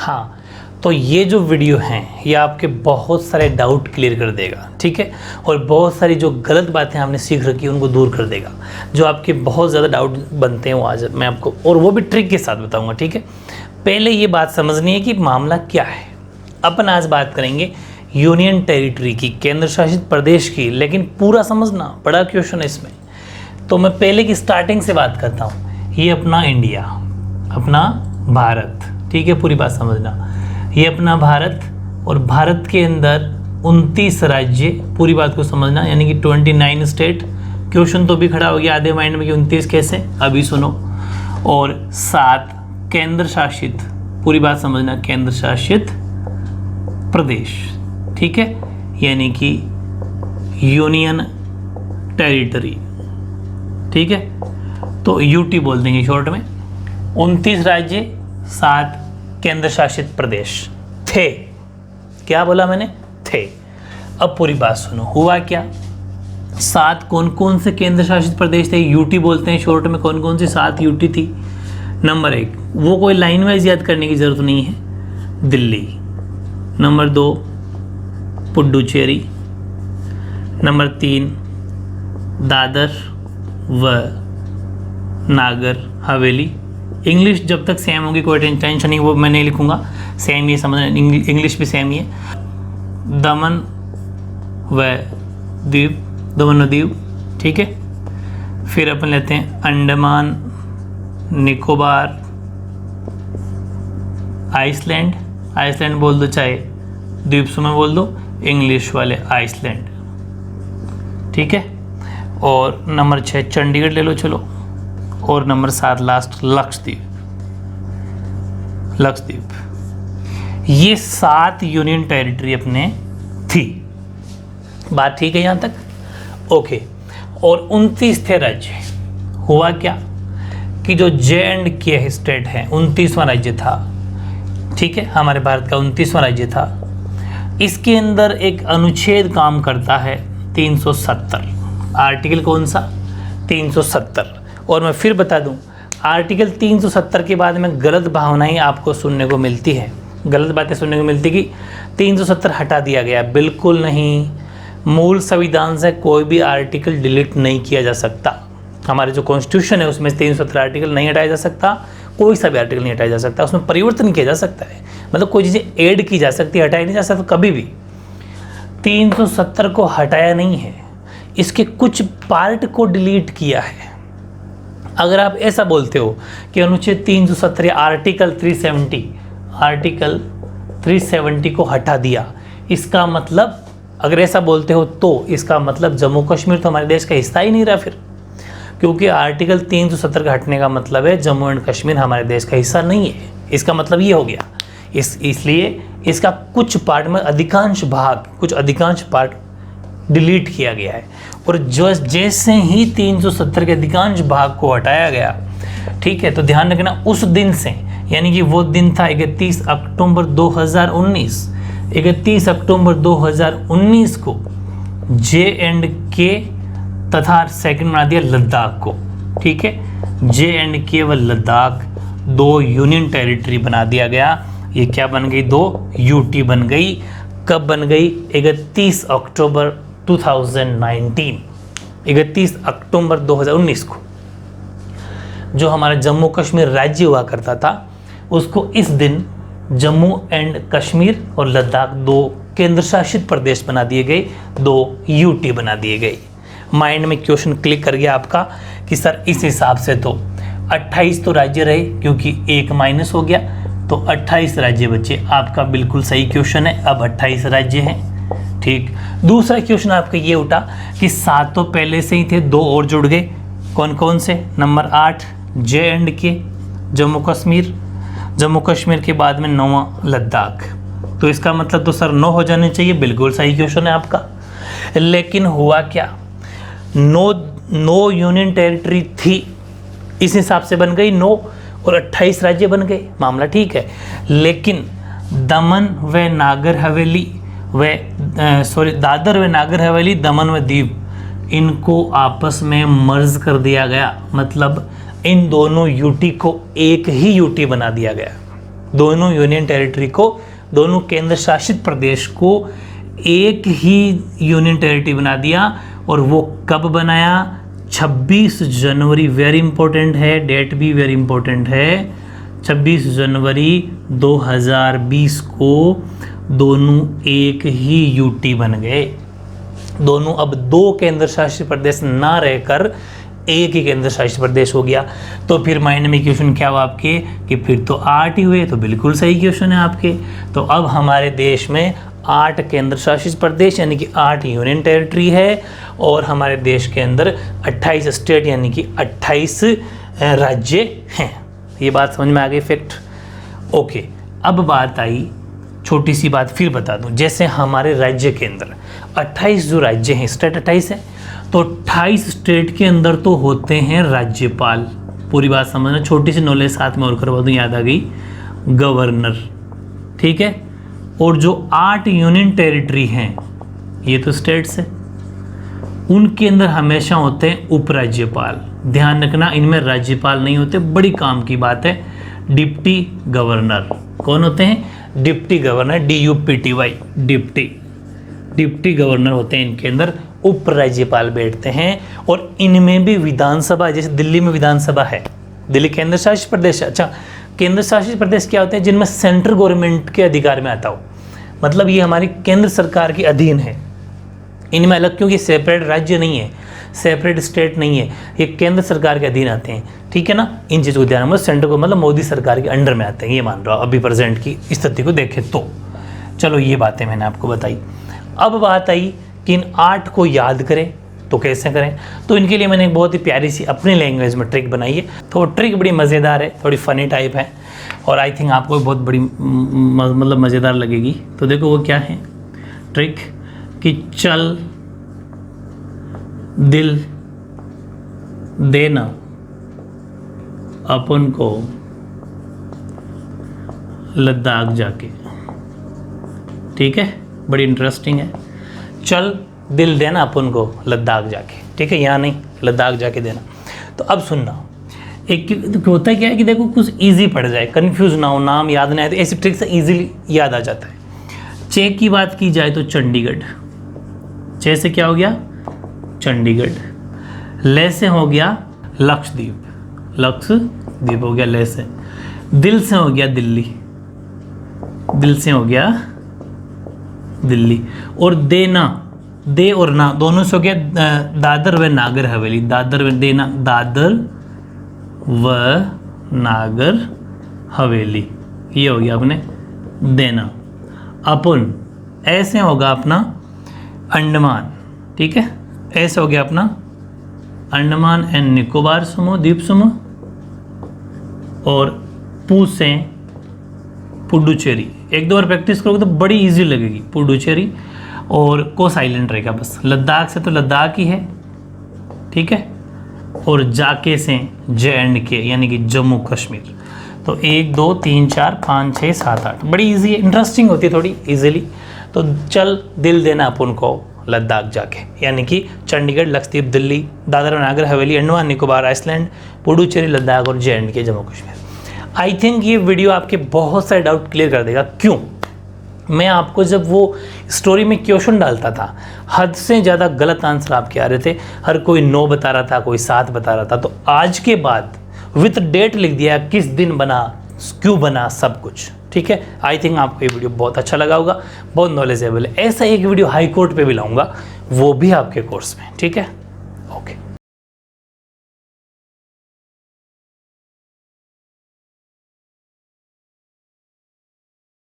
हाँ, तो ये जो वीडियो हैं ये आपके बहुत सारे डाउट क्लियर कर देगा, ठीक है, और बहुत सारी जो गलत बातें आपने सीख रखी है उनको दूर कर देगा। जो आपके बहुत ज़्यादा डाउट बनते हैं वो आज मैं आपको, और वो भी ट्रिक के साथ बताऊंगा, ठीक है। पहले ये बात समझनी है कि मामला क्या है। अपन आज बात करेंगे यूनियन टेरिटरी की, केंद्र शासित प्रदेश की, लेकिन पूरा समझना, बड़ा क्वेश्चन है इसमें। तो मैं पहले की स्टार्टिंग से बात करता हूँ। ये अपना इंडिया, अपना भारत, ठीक है, पूरी बात समझना। ये अपना भारत, और भारत के अंदर 29 राज्य, पूरी बात को समझना, यानी कि 29 स्टेट। क्वेश्चन तो भी खड़ा हो गया आधे माइंड में कि 29 कैसे, अभी सुनो। और 7 केंद्र शासित, पूरी बात समझना, केंद्र शासित प्रदेश, ठीक है, यानी कि यूनियन टेरिटरी, ठीक है, तो यूटी बोल देंगे शॉर्ट में। 29 राज्य, 7 केंद्र शासित प्रदेश थे। क्या बोला मैंने? थे। अब पूरी बात सुनो, हुआ क्या? 7 कौन कौन से केंद्र शासित प्रदेश थे? यूटी बोलते हैं शॉर्ट में। कौन कौन सी 7 यूटी थी? नंबर 1, वो कोई लाइन वाइज याद करने की जरूरत नहीं है, दिल्ली। नंबर 2, पुडुचेरी। नंबर 3, दादर व नागर हवेली। इंग्लिश जब तक सेम होगी कोई टेंशन नहीं, वो मैं नहीं लिखूंगा, सेम ही समझना, इंग्लिश भी सेम ही है। दमन व द्वीप, दमन व द्वीप, ठीक है। फिर अपन लेते हैं अंडमान निकोबार, आइसलैंड, आइसलैंड बोल दो, चाहे द्वीप समूह बोल दो, इंग्लिश वाले आइसलैंड, ठीक है। और नंबर 6 चंडीगढ़ ले लो, चलो। और नंबर 7 लास्ट लक्षद्वीप, लक्षद्वीप। ये 7 यूनियन टेरिटरी अपने थी। बात ठीक है यहाँ तक? ओके। और 29 थे राज्य। हुआ क्या कि जो J&K स्टेट है, 29वां राज्य था, ठीक है, हमारे भारत का 29वां राज्य था। इसके अंदर एक अनुच्छेद काम करता है, 370। आर्टिकल कौन सा? 370। और मैं फिर बता दूं, आर्टिकल 370 के बाद में गलत भावनाएं आपको सुनने को मिलती है, गलत बातें सुनने को मिलती कि 370 हटा दिया गया। बिल्कुल नहीं, मूल संविधान से कोई भी आर्टिकल डिलीट नहीं किया जा सकता। हमारे जो कॉन्स्टिट्यूशन है उसमें 370 आर्टिकल नहीं हटाया जा सकता, कोई सा भी आर्टिकल नहीं हटाया जा सकता, उसमें परिवर्तन किया जा सकता है, मतलब कोई चीज़ें ऐड की जा सकती है, हटाया नहीं जा सकता कभी भी। 370 को हटाया नहीं है, इसके कुछ पार्ट को डिलीट किया है। अगर आप ऐसा बोलते हो कि अनुच्छेद 370 या आर्टिकल 370 को हटा दिया, इसका मतलब, अगर ऐसा बोलते हो तो इसका मतलब जम्मू कश्मीर तो हमारे देश का हिस्सा ही नहीं रहा फिर, क्योंकि आर्टिकल 370 का हटने का मतलब है जम्मू एंड कश्मीर हमारे देश का हिस्सा नहीं है। इसका मतलब ये हो गया। इसलिए इसका कुछ पार्ट में अधिकांश पार्ट डिलीट किया गया है। और जो जैसे ही 370 के अधिकांश भाग को हटाया गया, ठीक है, तो ध्यान रखना उस दिन से, यानी कि वो दिन था 31 अक्टूबर 2019, 31 अक्टूबर 2019 को J&K तथा सेकंड बना दिया लद्दाख को, ठीक है। J&K व लद्दाख 2 यूनियन टेरिटरी बना दिया गया। ये क्या बन गई? 2 यूटी बन गई। कब बन गई? 31 अक्टूबर 2019, 31 अक्टूबर 2019 को। जो हमारा जम्मू कश्मीर राज्य हुआ करता था, उसको इस दिन जम्मू एंड कश्मीर और लद्दाख 2 केंद्र शासित प्रदेश बना दिए गए, 2 यूटी बना दिए गए। माइंड में क्वेश्चन क्लिक कर गया आपका कि सर इस हिसाब से तो 28 तो राज्य रहे, क्योंकि 1 माइनस हो गया, तो 28 राज्य बचे। आपका बिल्कुल सही क्वेश्चन है, अब 28 राज्य हैं, ठीक। दूसरा क्वेश्चन आपका ये उठा कि 7 तो पहले से ही थे, 2 और जुड़ गए। कौन कौन से? नंबर 8 J&K, जम्मू कश्मीर के बाद में 9वां लद्दाख। तो इसका मतलब तो सर 9 हो जाने चाहिए, बिल्कुल सही क्वेश्चन है आपका। लेकिन हुआ क्या? 9 यूनियन टेरिटरी थी, इस हिसाब से बन गई 9, और 28 राज्य बन गए, मामला ठीक है। लेकिन दमन व नागर हवेली दादर व नागर हवेली, दमन व दीव, इनको आपस में मर्ज कर दिया गया। मतलब इन दोनों यूटी को एक ही यूटी बना दिया गया। दोनों यूनियन टेरिटरी को, दोनों केंद्र शासित प्रदेश को एक ही यूनियन टेरिटरी बना दिया। और वो कब बनाया? 26 जनवरी, वेरी इंपॉर्टेंट है, डेट भी वेरी इंपॉर्टेंट है, 26 जनवरी 2020 को दोनों एक ही यूटी बन गए। दोनों अब दो केंद्र शासित प्रदेश ना रहकर एक ही केंद्र शासित प्रदेश हो गया। तो फिर माइंड में क्वेश्चन क्या हुआ आपके कि फिर तो 8 ही हुए, तो बिल्कुल सही क्वेश्चन है आपके। तो अब हमारे देश में 8 केंद्र शासित प्रदेश यानी कि 8 यूनियन टेरिटरी है, और हमारे देश के अंदर 28 स्टेट यानी कि 28 राज्य हैं। ये बात समझ में आ गई फैक्ट? ओके, अब बात आई, छोटी सी बात फिर बता दूं, जैसे हमारे राज्य के अंदर 28 जो राज्य हैं, स्टेट 28 है, तो 28 स्टेट के अंदर तो होते हैं राज्यपाल। पूरी बात समझना, छोटी सी नॉलेज साथ में और करवा दूं, याद आ गई, गवर्नर, ठीक है। और जो 8 यूनियन टेरिटरी हैं, ये तो स्टेट्स है, उनके अंदर हमेशा होते हैं उपराज्यपाल। ध्यान रखना, इनमें राज्यपाल नहीं होते, बड़ी काम की बात है। डिप्टी गवर्नर कौन होते हैं? Deputy governor, DUPTY, deputy governor होते हैं। इनके अंदर उपराज्यपाल बैठते हैं, और इनमें भी विधानसभा, जैसे दिल्ली में विधानसभा है, दिल्ली केंद्र शासित प्रदेश। अच्छा, केंद्र शासित प्रदेश क्या होते हैं? जिनमें सेंट्रल गवर्नमेंट के अधिकार में आता हो, मतलब ये हमारी केंद्र सरकार के अधीन है। इनमें अलग, क्योंकि सेपरेट राज्य नहीं है, सेपरेट स्टेट नहीं है, ये केंद्र सरकार के अधीन आते हैं, ठीक है ना। इन चीज़ों को ध्यान में, सेंटर को मतलब मोदी सरकार के अंडर में आते हैं, ये मान रहा हूँ अभी प्रेजेंट की स्थिति को देखें तो। चलो, ये बातें मैंने आपको बताई। अब बात आई कि इन 8 को याद करें तो कैसे करें। तो इनके लिए मैंने एक बहुत ही प्यारी सी अपनी लैंग्वेज में ट्रिक बनाई है। तो ट्रिक बड़ी मज़ेदार है, थोड़ी फ़नी टाइप है, और आई थिंक आपको बहुत बड़ी मतलब मज़ेदार लगेगी। तो देखो वो क्या है ट्रिक, कि चल दिल देना अपन को लद्दाख जाके, ठीक है, बड़ी इंटरेस्टिंग है। चल दिल देना अपन को लद्दाख जाके, ठीक है, यहाँ नहीं, लद्दाख जाके देना। तो अब सुनना, एक होता क्या है कि देखो कुछ इजी पड़ जाए, कंफ्यूज ना हो, नाम याद ना आए, तो ऐसी ट्रिक से इजीली याद आ जाता है। चे की बात की जाए तो चंडीगढ़, चे से क्या हो गया? चंडीगढ़। ले से हो गया लक्षद्वीप, लक्षद्वीप हो गया ले से। दिल से हो गया दिल्ली, दिल से हो गया दिल्ली। और देना, दे और ना दोनों से हो गया दादर व नागर हवेली, दादर व देना, दादर व नागर हवेली, ये हो गया अपने देना। अपन ऐसे होगा अपना अंडमान, ठीक है, ऐसे हो गया अपना अंडमान एंड निकोबार समूह, द्वीप समूह। और पू से पुडुचेरी, एक दो बार प्रैक्टिस करोगे तो बड़ी इजी लगेगी, पुडुचेरी। और कोस आइलैंड रहेगा बस। लद्दाख से तो लद्दाख ही है, ठीक है। और जाके से JNK यानी कि जम्मू कश्मीर। तो 1 2 3 4 5 6 7 8, बड़ी इजी है, इंटरेस्टिंग होती है थोड़ी, इजीली। तो चल दिल देना अपन को लद्दाख जाके, यानी कि चंडीगढ़, लक्षद्वीप, दिल्ली, दादर और नागर हवेली, अंडमान निकोबार, आइसलैंड, पुडुचेरी, लद्दाख और JNK Jammu Kashmir. I think ये वीडियो आपके बहुत सारे डाउट क्लियर कर देगा। क्यों? मैं आपको जब वो स्टोरी में क्वेश्चन डालता था, हद से ज़्यादा गलत आंसर आपके आ रहे थे, हर कोई 9 बता रहा था, कोई 7 बता रहा था। तो आज के बाद विथ डेट लिख दिया, किस दिन बना, क्यों बना, सब कुछ, ठीक है। आई थिंक आपको ये वीडियो बहुत अच्छा लगा होगा, बहुत नॉलेजेबल है। ऐसा एक वीडियो हाई कोर्ट पे भी लाऊंगा, वो भी आपके कोर्स में, ठीक है।